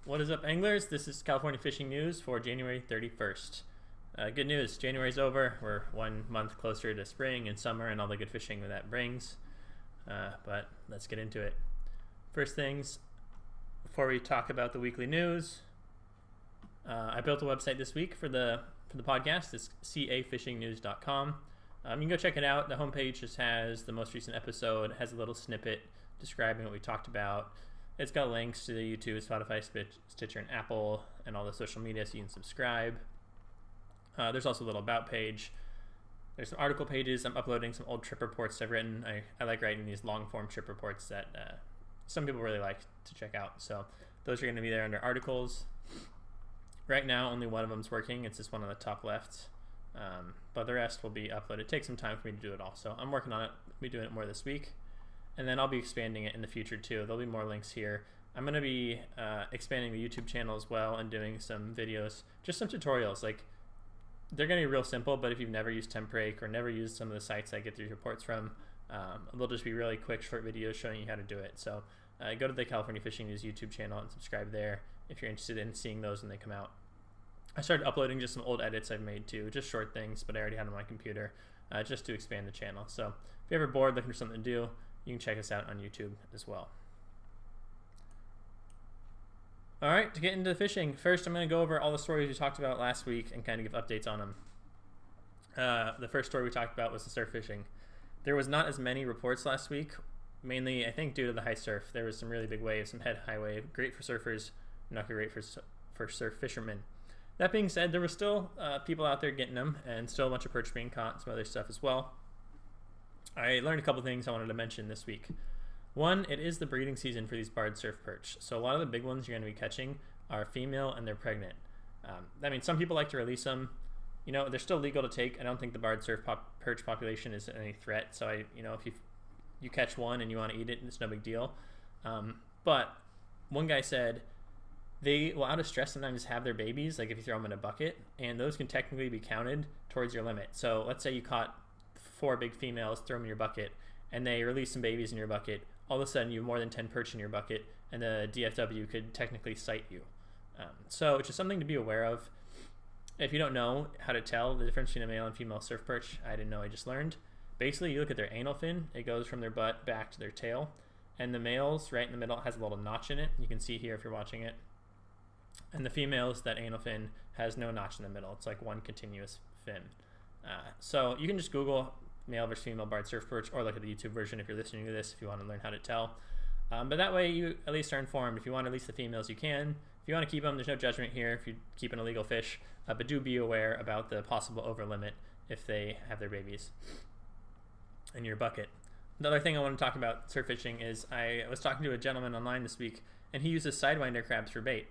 What is up, anglers? This is California fishing news for January 31st. Good news, January's over. We're 1 month closer to spring and summer and all the good fishing that brings. But let's get into it. First things, before we talk about the weekly news, I built a website this week for the podcast. It's cafishingnews.com. You can go check it out. The homepage just has the most recent episode, has a little snippet describing what we talked about. It's got links to the YouTube, Spotify, Stitcher, and Apple, and all the social media so you can subscribe. There's also a little about page. There's some article pages. I'm uploading some old trip reports I've written. I like writing these long-form trip reports that some people really like to check out. So those are going to be there under articles. Right now, only one of them's working. It's this one on the top left. But the rest will be uploaded. It takes some time for me to do it all. So I'm working on it. I'll be doing it more this week. And then I'll be expanding it in the future too. There'll be more links here. I'm going to be expanding the YouTube channel as well and doing some videos, just some tutorials. Like, they're going to be real simple, but if you've never used Temprake or never used some of the sites I get these reports from, they'll just be really quick, short videos showing you how to do it. So go to the California Fishing News YouTube channel and subscribe there if you're interested in seeing those when they come out. I started uploading just some old edits I've made too, just short things, but I already had them on my computer just to expand the channel. So if you're ever bored looking for something to do, you can check us out on YouTube as well. All right, to get into the fishing, first I'm going to go over all the stories we talked about last week and kind of give updates on them. The first story we talked about was the surf fishing. There was not as many reports last week, mainly I think due to the high surf. There was some really big waves, some head high wave, great for surfers, not great for surf fishermen. That being said, there were still people out there getting them, and still a bunch of perch being caught and some other stuff as well. I learned a couple things I wanted to mention this week. One, it is the breeding season for these barred surf perch. So a lot of the big ones you're going to be catching are female and they're pregnant. That means some people like to release them. You know, they're still legal to take. I don't think the barred surf perch population is any threat. So if you catch one and you want to eat it, it's no big deal. But one guy said they will, out of stress, sometimes have their babies, like if you throw them in a bucket, and those can technically be counted towards your limit. So let's say you caught 4 big females, throw them in your bucket, and they release some babies in your bucket. All of a sudden, you have more than 10 perch in your bucket, and the DFW could technically cite you. So it's just something to be aware of. If you don't know how to tell the difference between a male and female surf perch, I didn't know, I just learned. Basically, you look at their anal fin. It goes from their butt back to their tail. And the males, right in the middle, has a little notch in it. You can see here if you're watching it. And the females, that anal fin has no notch in the middle. It's like one continuous fin. So you can just Google male versus female barred surf perch, or look at the YouTube version if you're listening to this if you want to learn how to tell. But that way you at least are informed. If you want to release the females, you can. If you want to keep them, there's no judgment here if you keep an illegal fish, but do be aware about the possible over limit if they have their babies in your bucket. The other thing I want to talk about surf fishing is I was talking to a gentleman online this week, and he uses sidewinder crabs for bait.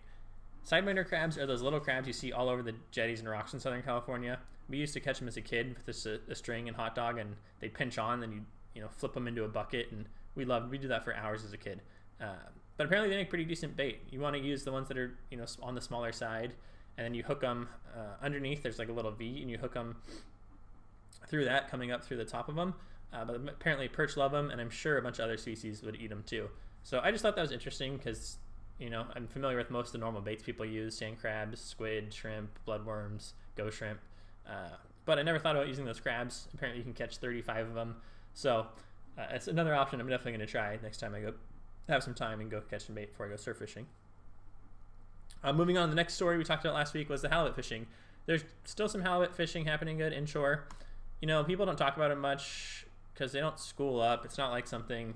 Sidewinder crabs are those little crabs you see all over the jetties and rocks in Southern California. We used to catch them as a kid with a string and hot dog, and they pinch on, then you flip them into a bucket, and we do that for hours as a kid. But apparently they make pretty decent bait. You want to use the ones that are on the smaller side, and then you hook them underneath. There's like a little V, and you hook them through that, coming up through the top of them. But apparently perch love them, and I'm sure a bunch of other species would eat them too. So I just thought that was interesting because I'm familiar with most of the normal baits people use: sand crabs, squid, shrimp, bloodworms, ghost shrimp. But I never thought about using those crabs. Apparently you can catch 35 of them. So it's another option I'm definitely going to try next time I go have some time and go catch some bait before I go surf fishing. Moving on, the next story we talked about last week was the halibut fishing. There's still some halibut fishing happening good inshore. People don't talk about it much because they don't school up. It's not like something,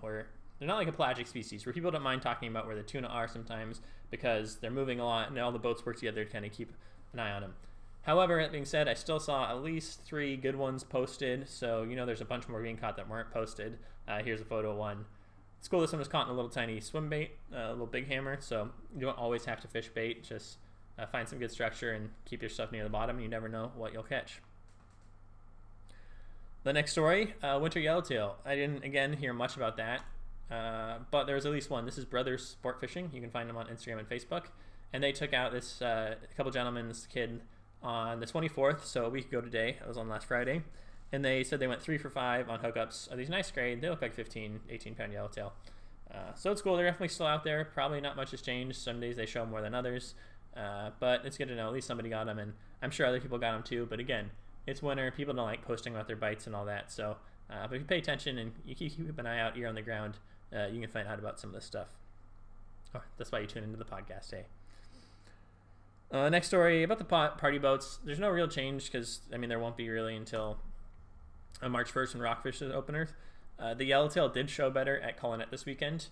where they're not like a pelagic species where people don't mind talking about where the tuna are sometimes because they're moving a lot and all the boats work together to kind of keep an eye on them. However, that being said, I still saw at least 3 good ones posted, so there's a bunch more being caught that weren't posted. Here's a photo of one. It's cool this one was caught in a little tiny swim bait, a little big hammer, so you don't always have to fish bait. Just find some good structure and keep your stuff near the bottom, and you never know what you'll catch. The next story, winter yellowtail. I didn't, again, hear much about that, but there was at least one. This is Brothers Sport Fishing. You can find them on Instagram and Facebook, and they took out this couple gentlemen, this kid, on the 24th, so a week ago today. It was on last Friday, and they said they went 3 for 5 on hookups of these nice grade. They look like 15, 18 pound yellowtail. So it's cool. They're definitely still out there. Probably not much has changed. Some days they show more than others. But it's good to know at least somebody got them, and I'm sure other people got them too. But again, it's winter. People don't like posting about their bites and all that. So, but if you pay attention and you keep an eye out, ear on the ground, you can find out about some of this stuff. Oh, that's why you tune into the podcast, hey. Next story about the party boats. There's no real change because, I mean, there won't be really until March 1st when Rockfish is opener. The Yellowtail did show better at Colonet this weekend.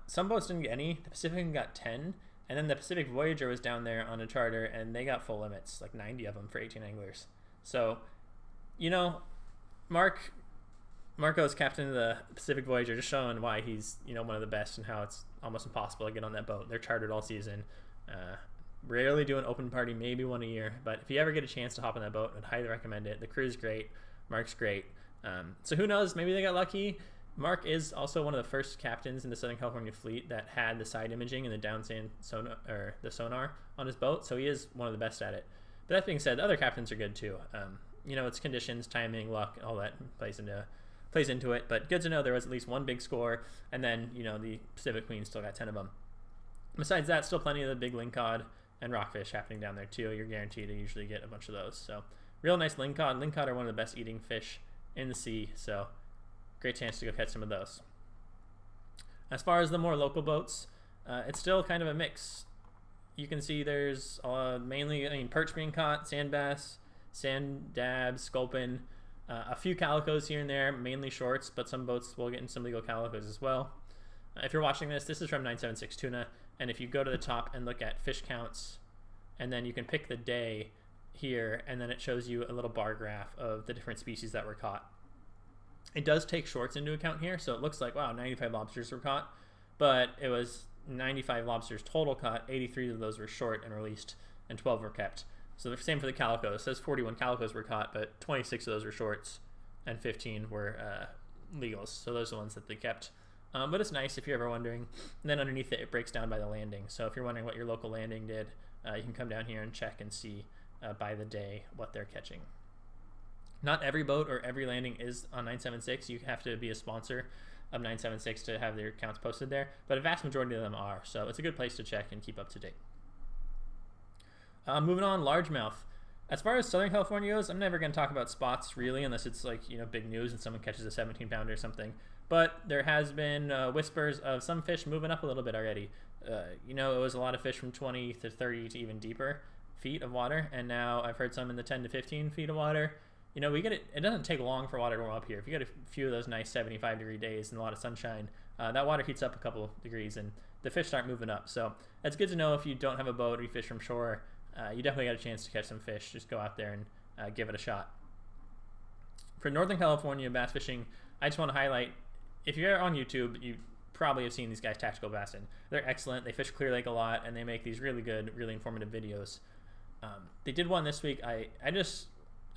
Some boats didn't get any. The Pacific got 10, and then the Pacific Voyager was down there on a charter, and they got full limits, like 90 of them for 18 anglers. So, you know, Marco's captain of the Pacific Voyager, just showing why he's, you know, one of the best and how it's almost impossible to get on that boat. They're chartered all season. Rarely do an open party, maybe one a year, but if you ever get a chance to hop on that boat, I'd highly recommend it. The crew's great. Mark's great. So who knows? Maybe they got lucky. Mark is also one of the first captains in the Southern California fleet that had the side imaging and the downsand sonar, or the sonar on his boat, so he is one of the best at it. But that being said, the other captains are good too. You know, it's conditions, timing, luck, all that plays into it. But good to know there was at least one big score, and then, you know, the Pacific Queen still got 10 of them. Besides that, still plenty of the big lingcod and rockfish happening down there too. You're guaranteed to usually get a bunch of those. So real nice lingcod. Lingcod are one of the best eating fish in the sea, so great chance to go catch some of those. As far as the more local boats, it's still kind of a mix. You can see there's mainly, I mean, perch being caught, sand bass, sand dabs, sculpin, a few calicos here and there, mainly shorts, but some boats will get in some legal calicos as well. If you're watching this is from 976 Tuna, and if you go to the top and look at fish counts, and then you can pick the day here, and then it shows you a little bar graph of the different species that were caught. It does take shorts into account here, so it looks like, wow, 95 lobsters were caught, but it was 95 lobsters total caught, 83 of those were short and released, and 12 were kept. So the same for the calicos. It says 41 calicos were caught, but 26 of those were shorts, and 15 were legals, so those are the ones that they kept. But it's nice if you're ever wondering. And then underneath it breaks down by the landing. So if you're wondering what your local landing did, you can come down here and check and see by the day what they're catching. Not every boat or every landing is on 976. You have to be a sponsor of 976 to have their accounts posted there, but a vast majority of them are. So it's a good place to check and keep up to date. Moving on, largemouth. As far as Southern California goes, I'm never going to talk about spots really, unless it's like, you know, big news and someone catches a 17-pounder or something. But there has been whispers of some fish moving up a little bit already. You know, it was a lot of fish from 20 to 30 to even deeper feet of water, and now I've heard some in the 10 to 15 feet of water. You know, we get it. It doesn't take long for water to warm up here. If you get a few of those nice 75-degree days and a lot of sunshine, that water heats up a couple degrees, and the fish start moving up. So it's good to know if you don't have a boat or you fish from shore. You definitely got a chance to catch some fish. Just go out there and give it a shot. For Northern California bass fishing, I just want to highlight, if you're on YouTube, you probably have seen these guys, Tactical Bassin. They're excellent. They fish Clear Lake a lot, and they make these really good, really informative videos. They did one this week. I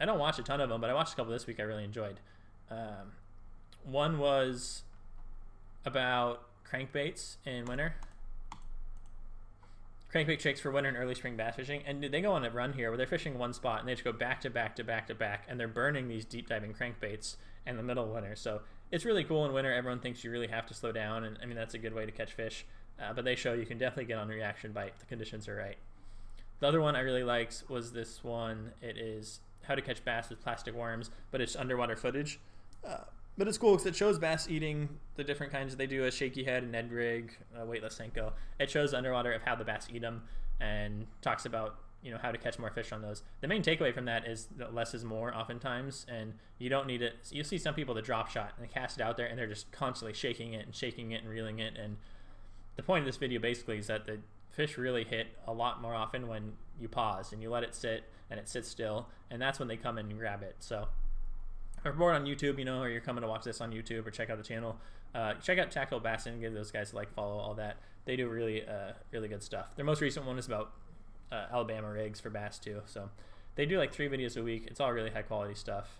don't watch a ton of them, but I watched a couple this week I really enjoyed. One was about crankbaits in winter. Crankbait tricks for winter and early spring bass fishing, and they go on a run here where they're fishing one spot and they just go back to back to back to back, and they're burning these deep diving crankbaits in the middle of winter. So it's really cool in winter. Everyone thinks you really have to slow down, and I mean, that's a good way to catch fish, but they show you can definitely get on a reaction bite if the conditions are right. The other one I really liked was this one. It is how to catch bass with plastic worms, but it's underwater footage. But it's cool because it shows bass eating the different kinds. They do a shaky head, a Ned rig, a weightless Senko. It shows underwater of how the bass eat them and talks about, you know, how to catch more fish on those. The main takeaway from that is that less is more oftentimes, and you don't need it. You'll see some people that drop shot and they cast it out there and they're just constantly shaking it and reeling it. And the point of this video basically is that the fish really hit a lot more often when you pause and you let it sit and it sits still, and that's when they come in and grab it. So if you're bored on YouTube, you know, or you're coming to watch this on YouTube or check out the channel, check out Tactical Bassin, give those guys a like, follow, all that. They do really really good stuff. Their most recent one is about Alabama rigs for bass too, so they do like 3 videos a week. It's all really high quality stuff,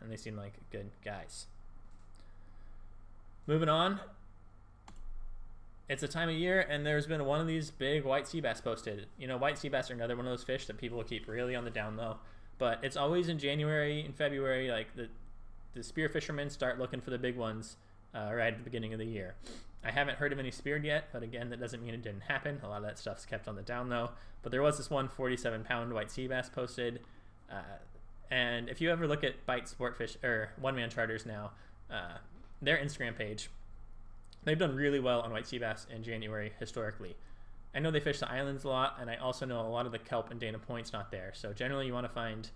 and they seem like good guys. Moving on, it's a time of year, and there's been one of these big white sea bass posted. You know, white sea bass are another one of those fish that people keep really on the down low, but it's always in January and February. Like the spear fishermen start looking for the big ones right at the beginning of the year. I haven't heard of any speared yet, but again, that doesn't mean it didn't happen. A lot of that stuff's kept on the down low. But there was this one 47-pound white sea bass posted. And if you ever look at Bite Sportfish or One Man Charters now, their Instagram page, they've done really well on white sea bass in January historically. I know they fish the islands a lot, and I also know a lot of the kelp in Dana Point's not there. So generally you want to find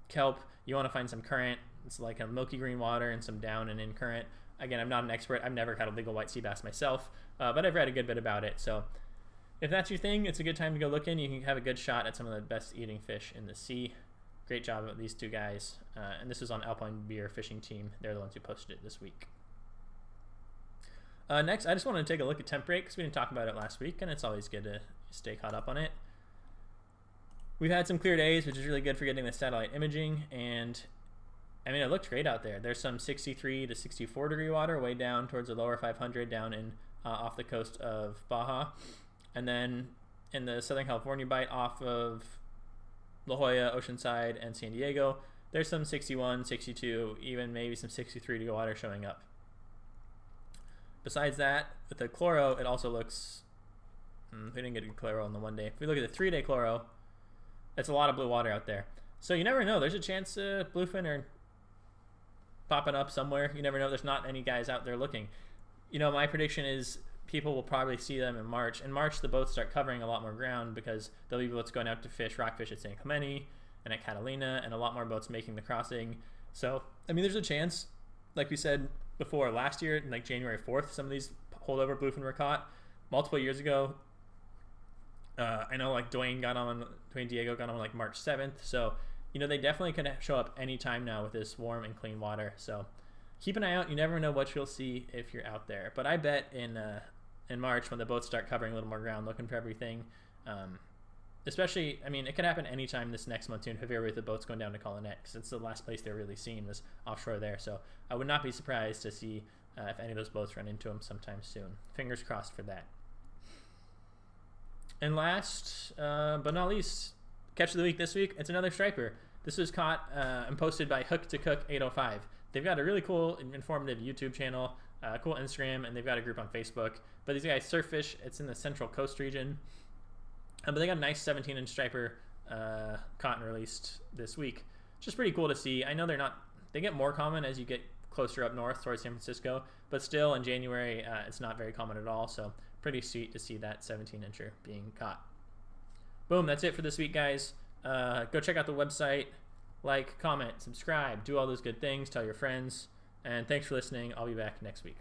kelp, you want to find some current. It's like a milky green water and some down and in current. Again, I'm not an expert. I've never caught a legal white sea bass myself, but I've read a good bit about it. So if that's your thing, it's a good time to go look in. You can have a good shot at some of the best eating fish in the sea. Great job of these two guys. And this was on Alpine Beer Fishing Team. They're the ones who posted it this week. Next, I just wanted to take a look at temp rate because we didn't talk about it last week, and it's always good to stay caught up on it. We've had some clear days, which is really good for getting the satellite imaging, and I mean, it looked great out there. There's some 63 to 64 degree water way down towards the lower 500 down in off the coast of Baja, and then in the Southern California Bight off of La Jolla, Oceanside, and San Diego, there's some 61, 62, even maybe some 63 degree water showing up. Besides that, with the chloro, it also looks, we didn't get a chloro on the one day. If we look at the 3-day chloro, it's a lot of blue water out there. So you never know. There's a chance bluefin are popping up somewhere. You never know. There's not any guys out there looking. You know, my prediction is people will probably see them in March. In March, the boats start covering a lot more ground because there'll be boats going out to fish rockfish at San Clemente and at Catalina, and a lot more boats making the crossing. So, I mean, there's a chance, like we said before, last year, like January 4th, some of these holdover bluefin were caught. Multiple years ago, I know like Dwayne Diego got on like March 7th. So, you know, they definitely can show up anytime now with this warm and clean water. So keep an eye out. You never know what you'll see if you're out there. But I bet in March, when the boats start covering a little more ground, looking for everything, especially, I mean, it could happen anytime this next monsoon, February, with the boats going down to Colonet, because it's the last place they're really seen was offshore there. So I would not be surprised to see if any of those boats run into them sometime soon. Fingers crossed for that. And last, but not least, catch of the week this week, it's another striper. This was caught and posted by Hook to Cook 805. They've got a really cool, informative YouTube channel, cool Instagram, and they've got a group on Facebook. But these guys surf fish. It's in the Central Coast region. But they got a nice 17-inch striper caught and released this week. Just pretty cool to see. I know they get more common as you get closer up north towards San Francisco, but still in January, it's not very common at all. So pretty sweet to see that 17-incher being caught. Boom, that's it for this week, guys. Go check out the website, like, comment, subscribe, do all those good things, tell your friends, and thanks for listening. I'll be back next week.